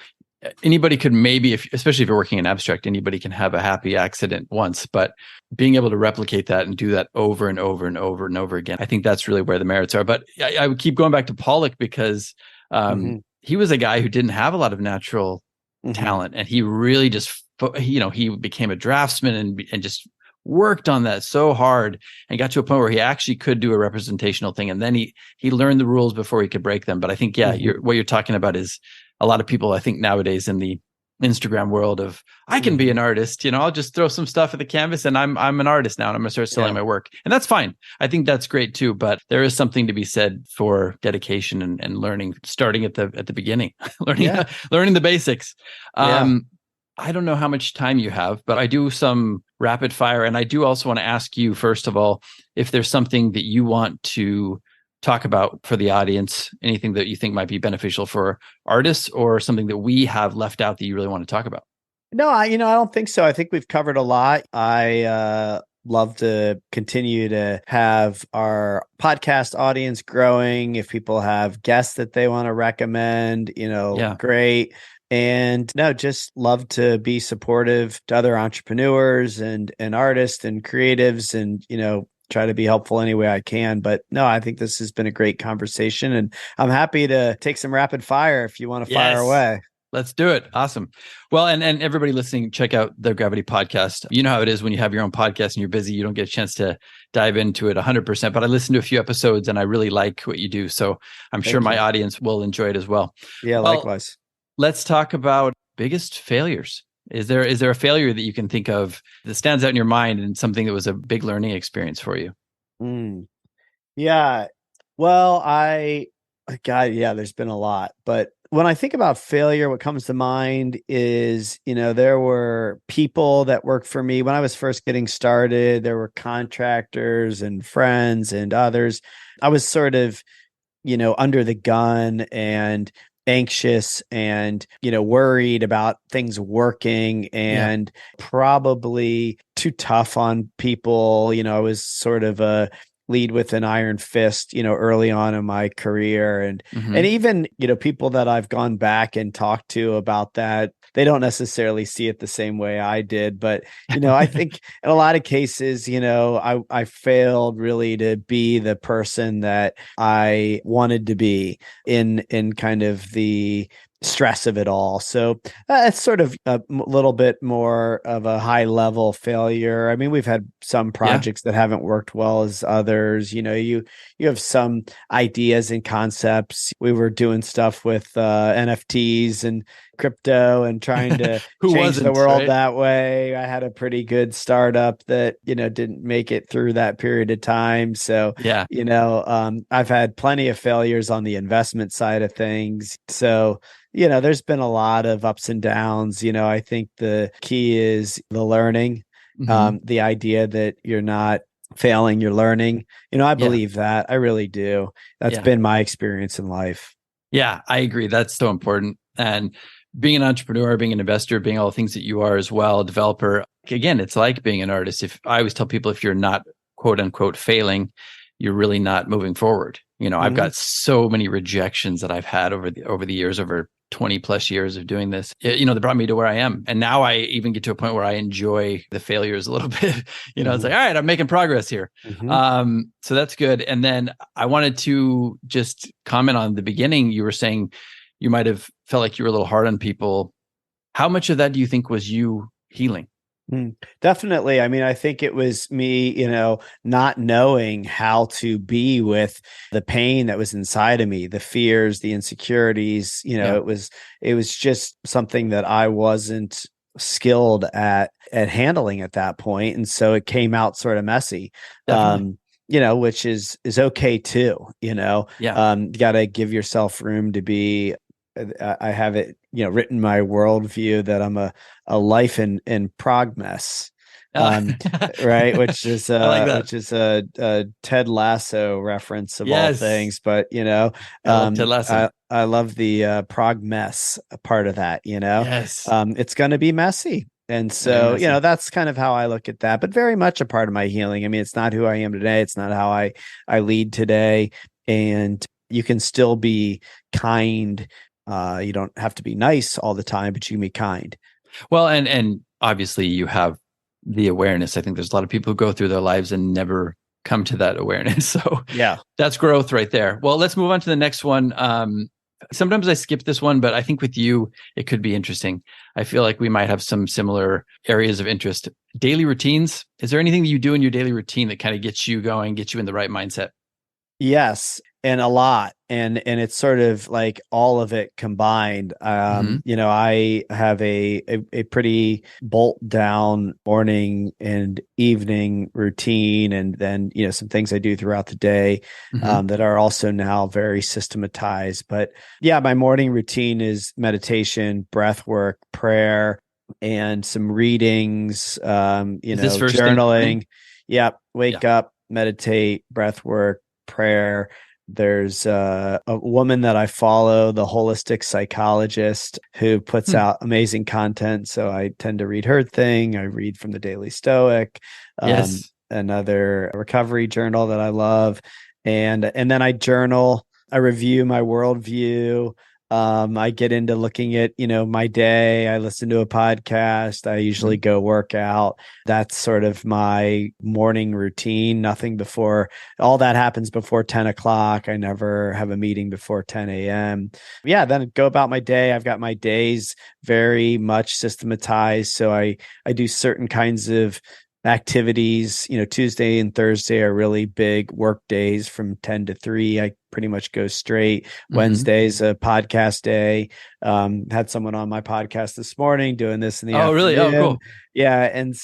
anybody could maybe, especially if you're working in abstract, anybody can have a happy accident once, but being able to replicate that and do that over and over and over and over again, I think that's really where the merits are. But I would keep going back to Pollock because he was a guy who didn't have a lot of natural talent, and he really just, he became a draftsman and just worked on that so hard and got to a point where he actually could do a representational thing. And then he learned the rules before he could break them. But I think, what you're talking about is a lot of people, I think nowadays in the Instagram world of, I can be an artist, I'll just throw some stuff at the canvas and I'm an artist now and I'm gonna start selling my work. And that's fine. I think that's great too. But there is something to be said for dedication and learning, starting at the beginning, learning the basics. I don't know how much time you have, but I do some rapid fire. And I do also want to ask you, first of all, if there's something that you want to talk about for the audience, anything that you think might be beneficial for artists or something that we have left out that you really want to talk about. No, I don't think so. I think we've covered a lot. I love to continue to have our podcast audience growing. If people have guests that they want to recommend, great. And no, just love to be supportive to other entrepreneurs and artists and creatives and, try to be helpful any way I can. But no, I think this has been a great conversation and I'm happy to take some rapid fire if you want to fire away. Let's do it. Awesome. Well, and everybody listening, check out the Gravity Podcast. You know how it is when you have your own podcast and you're busy, you don't get a chance to dive into it 100%, but I listened to a few episodes and I really like what you do. So I'm sure my audience will enjoy it as well. Yeah, likewise. Let's talk about biggest failures. Is there a failure that you can think of that stands out in your mind and something that was a big learning experience for you? Yeah. Well, there's been a lot, but when I think about failure, what comes to mind is, there were people that worked for me when I was first getting started. There were contractors and friends and others. I was sort of, under the gun and anxious and, worried about things working and probably too tough on people. I was sort of a lead with an iron fist, early on in my career. And even, people that I've gone back and talked to about that, they don't necessarily see it the same way I did. But, I think in a lot of cases, I failed really to be the person that I wanted to be in kind of the stress of it all. So it's sort of a little bit more of a high level failure. I mean, we've had some projects that haven't worked well as others. You have some ideas and concepts. We were doing stuff with NFTs and crypto and trying to change the world that way. I had a pretty good startup that, didn't make it through that period of time. So, I've had plenty of failures on the investment side of things. So, there's been a lot of ups and downs. I think the key is the learning, the idea that you're not failing, you're learning. I believe that. I really do. That's been my experience in life. Yeah, I agree. That's so important. And being an entrepreneur, being an investor, being all the things that you are as well, a developer, again, it's like being an artist. If I always tell people, if you're not quote unquote failing, you're really not moving forward. I've got so many rejections that I've had over the years, over 20 plus years of doing this, that brought me to where I am. And now I even get to a point where I enjoy the failures a little bit. It's like, all right, I'm making progress here. So that's good. And then I wanted to just comment on the beginning. You were saying you might have felt like you were a little hard on people. How much of that do you think was you healing? Definitely. I mean, I think it was me, not knowing how to be with the pain that was inside of me, the fears, the insecurities, it was just something that I wasn't skilled at handling at that point. And so it came out sort of messy. Which is okay too, you got to give yourself room to be. I have it, written my worldview that I'm a life in progress, right? Which is a Ted Lasso reference of all things. But I love Ted Lasso. I love the progmess part of that. It's going to be messy. And so, that's kind of how I look at that, but very much a part of my healing. I mean, it's not who I am today. It's not how I lead today. And you can still be kind. You don't have to be nice all the time, but you can be kind. Well, and obviously you have the awareness. I think there's a lot of people who go through their lives and never come to that awareness. So that's growth right there. Well, let's move on to the next one. Sometimes I skip this one, but I think with you, it could be interesting. I feel like we might have some similar areas of interest. Daily routines. Is there anything that you do in your daily routine that kind of gets you going, gets you in the right mindset? Yes, and a lot. And it's sort of like all of it combined. Hmm. I have a pretty bolt down morning and evening routine, and then, some things I do throughout the day Hmm. that are also now very systematized. But yeah, my morning routine is meditation, breath work, prayer, and some readings, Is this first thing in the morning? journaling. Yeah, Yeah. wake up, meditate, breath work, prayer. There's a woman that I follow, the holistic psychologist, who puts Hmm. out amazing content. So I tend to read her thing. I read from the Daily Stoic, Yes. another recovery journal that I love, and then I journal. I review my worldview. I get into looking at, my day. I listen to a podcast. I usually Mhm. go work out. That's sort of my morning routine. Nothing before, all that happens before 10 o'clock. I never have a meeting before 10 a.m. Yeah, then go about my day. I've got my days very much systematized. So I do certain kinds of activities. Tuesday and Thursday are really big work days from 10 to 3. I pretty much go straight. Hmm. Wednesday's a podcast day. Had someone on my podcast this morning doing this in the Oh, really? Oh, afternoon. cool. Yeah. And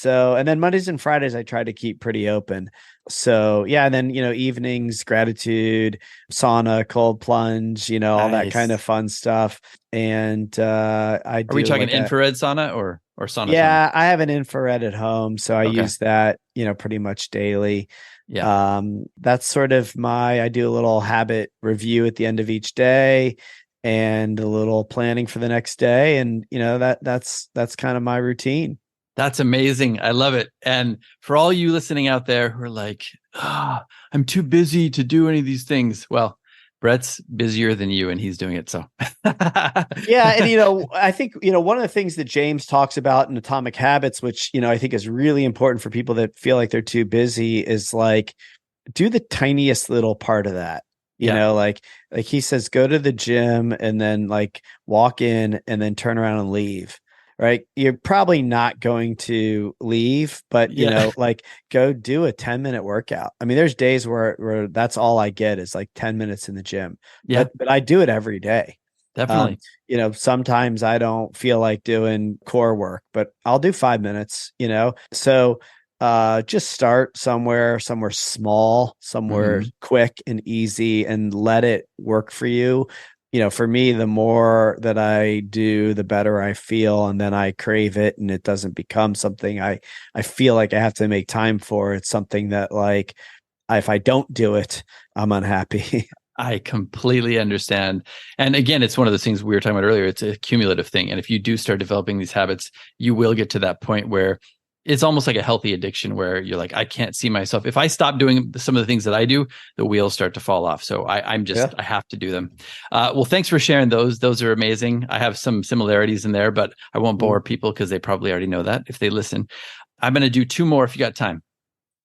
then Mondays and Fridays, I try to keep pretty open. So yeah. And then, evenings, gratitude, sauna, cold plunge, all that kind of Nice. fun stuff. And I Are we do talking like a, infrared sauna or sauna? yeah, I have an infrared at home, so I Okay. use that, pretty much daily. Yeah. That's sort of I do a little habit review at the end of each day and a little planning for the next day. And, that's kind of my routine. That's amazing. I love it. And for all you listening out there who are like, I'm too busy to do any of these things. Well, Brett's busier than you and he's doing it. So, Yeah, and I think one of the things that James talks about in Atomic Habits, which I think is really important for people that feel like they're too busy, is like do the tiniest little part of that. yeah. Like he says, go to the gym and then like walk in and then turn around and leave. Right. You're probably not going to leave, but Yeah. like go do a 10-minute workout. I mean, there's days where that's all I get is like 10 minutes in the gym, Yeah. but I do it every day. Um, Definitely. Sometimes I don't feel like doing core work, but I'll do 5 minutes, So just start somewhere small, somewhere Hmm. quick and easy, and let it work for you. For me, the more that I do, the better I feel, and then I crave it, and it doesn't become something I feel like I have to make time for. It's something that like if I don't do it, I'm unhappy. I completely understand. And again, it's one of those things we were talking about earlier. It's a cumulative thing. And if you do start developing these habits, you will get to that point where it's almost like a healthy addiction where you're like, I can't see myself. If I stop doing some of the things that I do, the wheels start to fall off. So Yeah. I have to do them. Well, thanks for sharing those. Those are amazing. I have some similarities in there, but I won't bore people because they probably already know that if they listen. I'm going to do two more if you got time.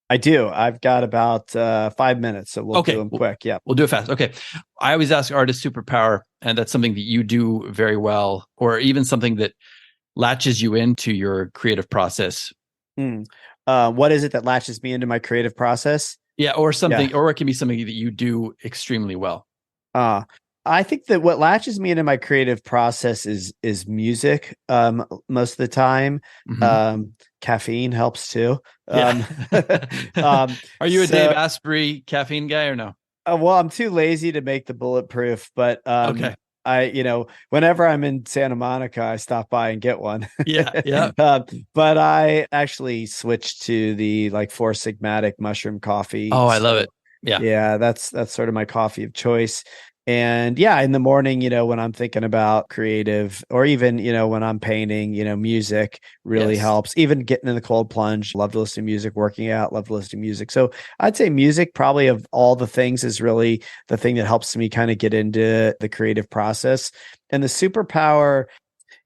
I do. I've got about 5 minutes, so we'll do Okay, them quick. Yeah. we'll do it fast. Okay. I always ask artists superpower, and that's something that you do very well, or even something that latches you into your creative process. Hmm. What is it that latches me into my creative process? Yeah, or Yeah. something, or it can be something that you do extremely well. Uh, I think that what latches me into my creative process is music. Most of the time, Hmm. um, caffeine helps too. Yeah. Um, um, Are you a Dave so Asprey caffeine guy or no? Well, I'm too lazy to make the bulletproof, but Okay. whenever I'm in Santa Monica, I stop by and get one. Yeah. Yeah. uh, but I actually switched to the like Four Sigmatic mushroom coffee. Oh, I love So it. Yeah. yeah, that's sort of my coffee of choice. And yeah, in the morning, when I'm thinking about creative or even, when I'm painting, music really Yes. helps. Even getting in the cold plunge, love to listen to music, working out, love to listen to music. So I'd say music probably of all the things is really the thing that helps me kind of get into the creative process. And the superpower,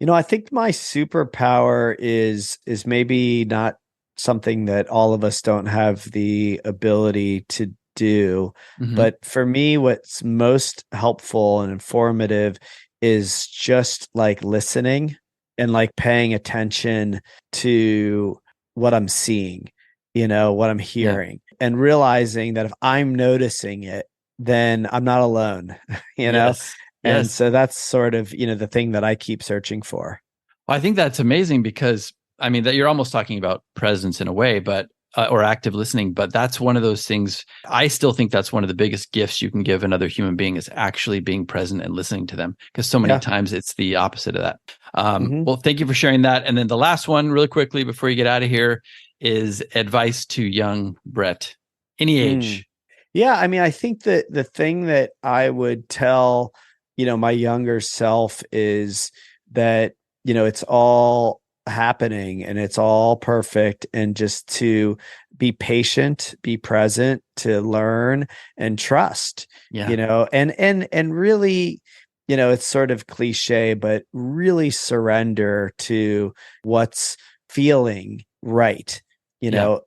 I think my superpower is maybe not something that all of us don't have the ability to do. Hmm. But for me, what's most helpful and informative is just like listening and like paying attention to what I'm seeing, what I'm Yeah. hearing, and realizing that if I'm noticing it, then I'm not alone, you know? Yes. And Yes. so that's sort of, the thing that I keep searching for. Well, I think that's amazing because I mean that you're almost talking about presence in a way, but or active listening, but that's one of those things. I still think that's one of the biggest gifts you can give another human being is actually being present and listening to them. Because so many Yeah. times it's the opposite of that. Hmm. Well, thank you for sharing that. And then the last one, really quickly before you get out of here, is advice to young Brett, any age. Yeah, I mean, I think that the thing that I would tell, my younger self is that, it's all happening and it's all perfect, and just to be patient, be present, to learn and trust, Yeah. and really, it's sort of cliche, but really surrender to what's feeling right, Yeah.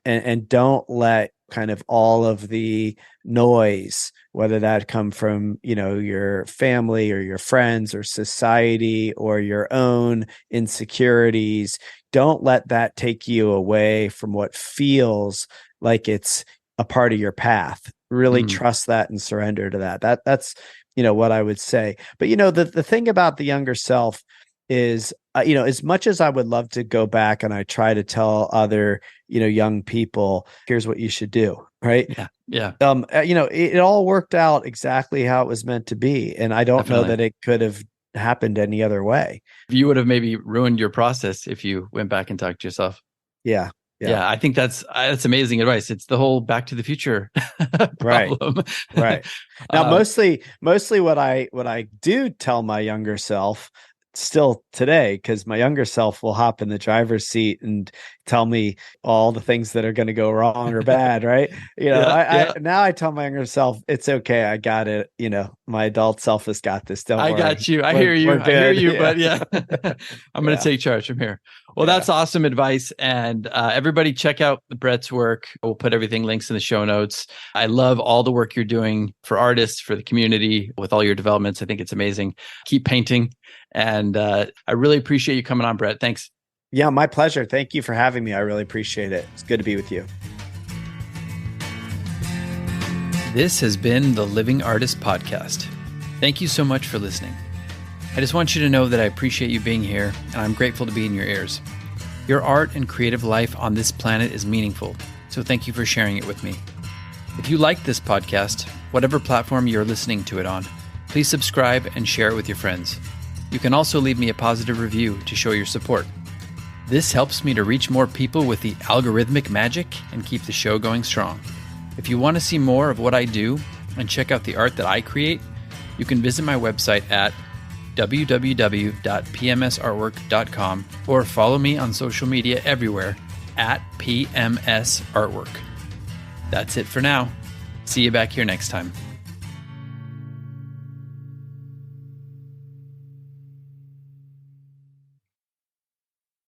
and don't let kind of all of the noise, whether that come from, your family or your friends or society or your own insecurities, don't let that take you away from what feels like it's a part of your path. Really Mm, trust that and surrender to that. That's what I would say. But the thing about the younger self is, as much as I would love to go back and I try to tell other, young people, here's what you should do, right? yeah. Yeah. It all worked out exactly how it was meant to be, and I don't know Definitely. that it could have happened any other way. You would have maybe ruined your process if you went back and talked to yourself. Yeah, yeah, Yeah, I think that's amazing advice. It's the whole Back to the Future right, problem. right. Now, um, mostly what I do tell my younger self still today, because my younger self will hop in the driver's seat and tell me all the things that are going to go wrong or bad, right? yeah, I yeah. now I tell my younger self, it's okay, I got it. My adult self has got this. Don't I worry, got you. I we're hear you. we're I hear good. you. Yeah, But yeah, I'm going to yeah, take charge from here. Well, yeah. that's awesome advice. And everybody, check out Brett's work. We'll put everything links in the show notes. I love all the work you're doing for artists, for the community, with all your developments. I think it's amazing. Keep painting. And I really appreciate you coming on, Brett. Thanks. Yeah, my pleasure. Thank you for having me. I really appreciate it. It's good to be with you. This has been the Living Artist Podcast. Thank you so much for listening. I just want you to know that I appreciate you being here, and I'm grateful to be in your ears. Your art and creative life on this planet is meaningful, so thank you for sharing it with me. If you like this podcast, whatever platform you're listening to it on, please subscribe and share it with your friends. You can also leave me a positive review to show your support. This helps me to reach more people with the algorithmic magic and keep the show going strong. If you want to see more of what I do and check out the art that I create, you can visit my website at www.pmsartwork.com or follow me on social media everywhere at PMS Artwork. That's it for now. See you back here next time.